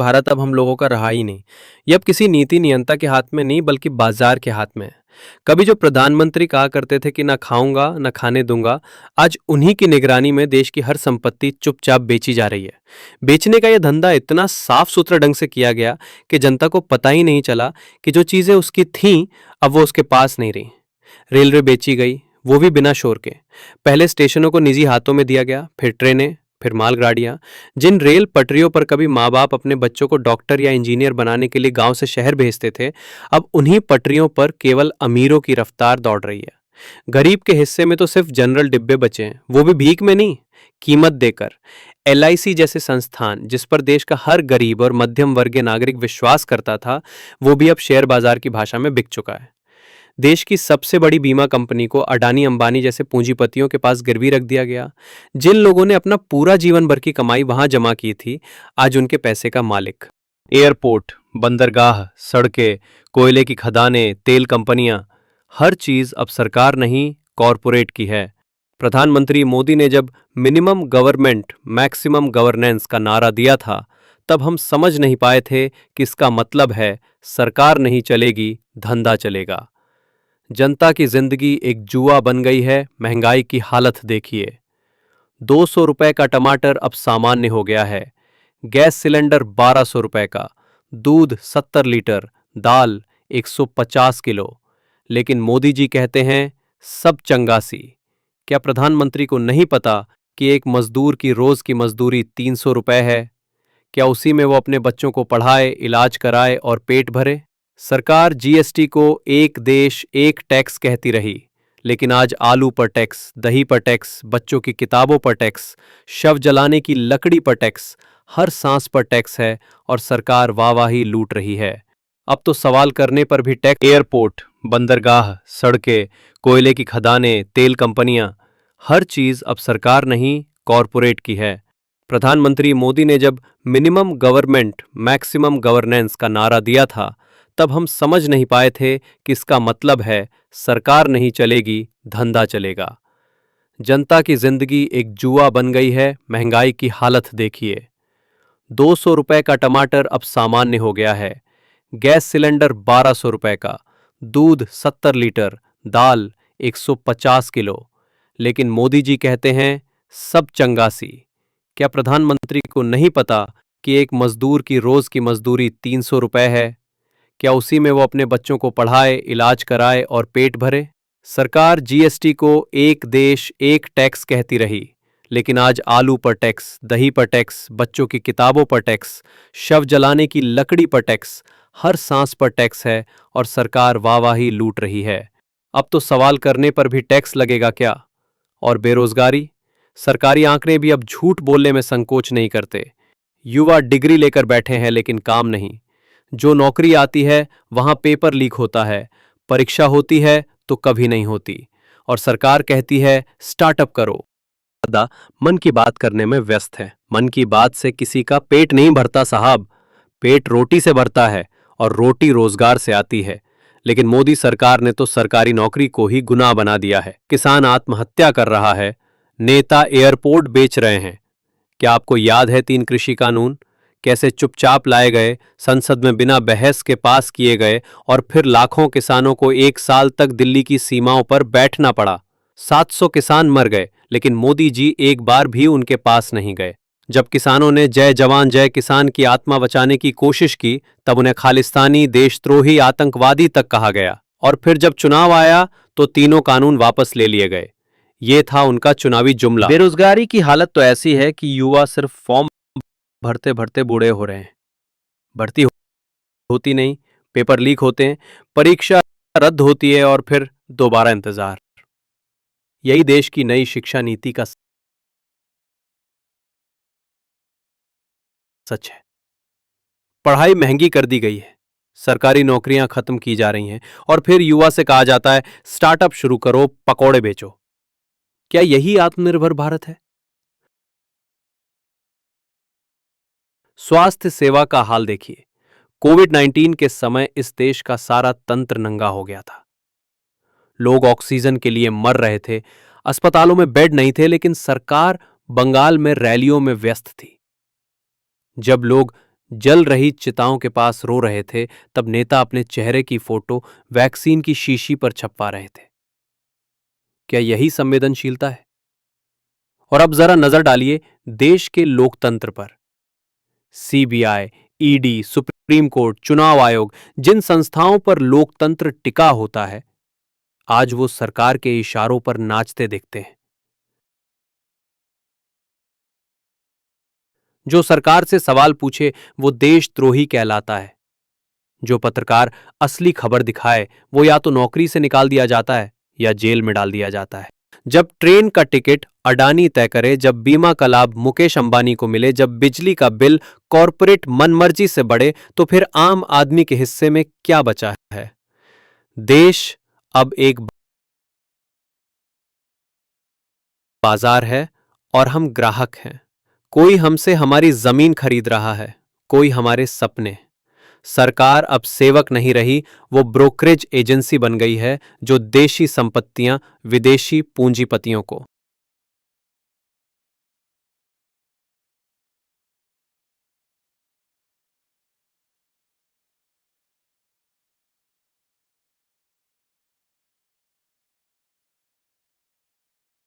भारत अब हम लोगों का रहा ही नहीं। ये अब किसी नीति नियंता के हाथ में नहीं बल्कि बाजार के हाथ में है। कभी जो प्रधानमंत्री कहा करते थे कि ना खाऊंगा ना खाने दूंगा, आज उन्हीं की निगरानी में देश की हर संपत्ति चुपचाप बेची जा रही है। बेचने का यह धंधा इतना साफ सुथरा ढंग से किया गया कि जनता को पता ही नहीं चला कि जो चीजें उसकी थीं अब वो उसके पास नहीं रही। रेलवे बेची गई, वो भी बिना शोर के। पहले स्टेशनों को निजी हाथों में दिया गया, फिर ट्रेनें, फिर मालगाड़ियां। जिन रेल पटरियों पर कभी माँ बाप अपने बच्चों को डॉक्टर या इंजीनियर बनाने के लिए गांव से शहर भेजते थे, अब उन्हीं पटरियों पर केवल अमीरों की रफ्तार दौड़ रही है। गरीब के हिस्से में तो सिर्फ जनरल डिब्बे बचे हैं, वो भी भीख में नहीं, कीमत देकर। एलआईसी जैसे संस्थान, जिस पर देश का हर गरीब और मध्यम वर्गीय नागरिक विश्वास करता था, वो भी अब शेयर बाजार की भाषा में बिक चुका है। देश की सबसे बड़ी बीमा कंपनी को अडानी अंबानी जैसे पूंजीपतियों के पास गिरवी रख दिया गया। जिन लोगों ने अपना पूरा जीवन भर की कमाई वहां जमा की थी, आज उनके पैसे का मालिक। एयरपोर्ट, बंदरगाह, सड़कें, कोयले की खदानें, तेल कंपनियां, हर चीज अब सरकार नहीं, कॉरपोरेट की है। प्रधानमंत्री मोदी ने जब मिनिमम गवर्नमेंट मैक्सिमम गवर्नेंस का नारा दिया था, तब हम समझ नहीं पाए थे कि इसका मतलब है सरकार नहीं चलेगी, धंधा चलेगा। जनता की जिंदगी एक जुआ बन गई है। महंगाई की हालत देखिए। 200 रुपए का टमाटर अब सामान्य हो गया है। गैस सिलेंडर 1200 रुपए का, दूध 70 लीटर, दाल 150 किलो। लेकिन मोदी जी कहते हैं सब चंगासी। क्या प्रधानमंत्री को नहीं पता कि एक मजदूर की रोज की मजदूरी 300 रुपए है? क्या उसी में वो अपने बच्चों को पढ़ाए, इलाज कराए और पेट भरे? सरकार जीएसटी को एक देश एक टैक्स कहती रही, लेकिन आज आलू पर टैक्स, दही पर टैक्स, बच्चों की किताबों पर टैक्स, शव जलाने की लकड़ी पर टैक्स, हर सांस पर टैक्स है और सरकार वाहवाही लूट रही है। अब तो सवाल करने पर भी टैक्स। एयरपोर्ट, बंदरगाह, सड़कें, कोयले की खदानें, तेल कंपनियां, हर चीज अब सरकार नहीं, कॉरपोरेट की है। प्रधानमंत्री मोदी ने जब मिनिमम गवर्नमेंट मैक्सिमम गवर्नेंस का नारा दिया था, तब हम समझ नहीं पाए थे कि इसका मतलब है सरकार नहीं चलेगी, धंधा चलेगा। जनता की जिंदगी एक जुआ बन गई है। महंगाई की हालत देखिए। 200 रुपए का टमाटर अब सामान्य हो गया है। गैस सिलेंडर 1200 रुपए का, दूध 70 लीटर, दाल 150 किलो। लेकिन मोदी जी कहते हैं सब चंगासी। क्या प्रधानमंत्री को नहीं पता कि एक मजदूर की रोज की मजदूरी 300 रुपए है? क्या उसी में वो अपने बच्चों को पढ़ाए, इलाज कराए और पेट भरे? सरकार जीएसटी को एक देश एक टैक्स कहती रही, लेकिन आज आलू पर टैक्स, दही पर टैक्स, बच्चों की किताबों पर टैक्स, शव जलाने की लकड़ी पर टैक्स, हर सांस पर टैक्स है और सरकार वाहवाही लूट रही है। अब तो सवाल करने पर भी टैक्स लगेगा क्या? और बेरोजगारी? सरकारी आंकड़े भी अब झूठ बोलने में संकोच नहीं करते। युवा डिग्री लेकर बैठे हैं लेकिन काम नहीं। जो नौकरी आती है वहां पेपर लीक होता है, परीक्षा होती है तो कभी नहीं होती, और सरकार कहती है स्टार्टअप करो। दादा मन की बात करने में व्यस्त है। मन की बात से किसी का पेट नहीं भरता साहब। पेट रोटी से भरता है और रोटी रोजगार से आती है। लेकिन मोदी सरकार ने तो सरकारी नौकरी को ही गुनाह बना दिया है। किसान आत्महत्या कर रहा है, नेता एयरपोर्ट बेच रहे हैं। क्या आपको याद है 3 कृषि कानून कैसे चुपचाप लाए गए, संसद में बिना बहस के पास किए गए और फिर लाखों किसानों को 1 साल तक दिल्ली की सीमाओं पर बैठना पड़ा? 700 किसान मर गए, लेकिन मोदी जी एक बार भी उनके पास नहीं गए। जब किसानों ने जय जवान जय किसान की आत्मा बचाने की कोशिश की, तब उन्हें खालिस्तानी, देशद्रोही, आतंकवादी तक कहा गया। और फिर जब चुनाव आया तो तीनों कानून वापस ले लिए गए। ये था उनका चुनावी जुमला। बेरोजगारी की हालत तो ऐसी है कि युवा सिर्फ फॉर्म भरते भरते बूढ़े हो रहे हैं। भर्ती होती नहीं, पेपर लीक होते हैं, परीक्षा रद्द होती है और फिर दोबारा इंतजार। यही देश की नई शिक्षा नीति का सच है। पढ़ाई महंगी कर दी गई है, सरकारी नौकरियां खत्म की जा रही हैं और फिर युवा से कहा जाता है स्टार्टअप शुरू करो, पकौड़े बेचो। क्या यही आत्मनिर्भर भारत है? स्वास्थ्य सेवा का हाल देखिए। कोविड-19 के समय इस देश का सारा तंत्र नंगा हो गया था। लोग ऑक्सीजन के लिए मर रहे थे, अस्पतालों में बेड नहीं थे, लेकिन सरकार बंगाल में रैलियों में व्यस्त थी। जब लोग जल रही चिताओं के पास रो रहे थे, तब नेता अपने चेहरे की फोटो वैक्सीन की शीशी पर छपवा रहे थे। क्या यही संवेदनशीलता है? और अब जरा नजर डालिए देश के लोकतंत्र पर। सीबीआई, ईडी, सुप्रीम कोर्ट, चुनाव आयोग, जिन संस्थाओं पर लोकतंत्र टिका होता है, आज वो सरकार के इशारों पर नाचते दिखते हैं। जो सरकार से सवाल पूछे वो देशद्रोही कहलाता है। जो पत्रकार असली खबर दिखाए वो या तो नौकरी से निकाल दिया जाता है या जेल में डाल दिया जाता है। जब ट्रेन का टिकट अडानी तय करे, जब बीमा का लाभ मुकेश अंबानी को मिले, जब बिजली का बिल कॉरपोरेट मनमर्जी से बढ़े, तो फिर आम आदमी के हिस्से में क्या बचा है? देश अब एक बाजार है और हम ग्राहक हैं। कोई हमसे हमारी जमीन खरीद रहा है, कोई हमारे सपने। सरकार अब सेवक नहीं रही, वो ब्रोकरेज एजेंसी बन गई है जो देशी संपत्तियां विदेशी पूंजीपतियों को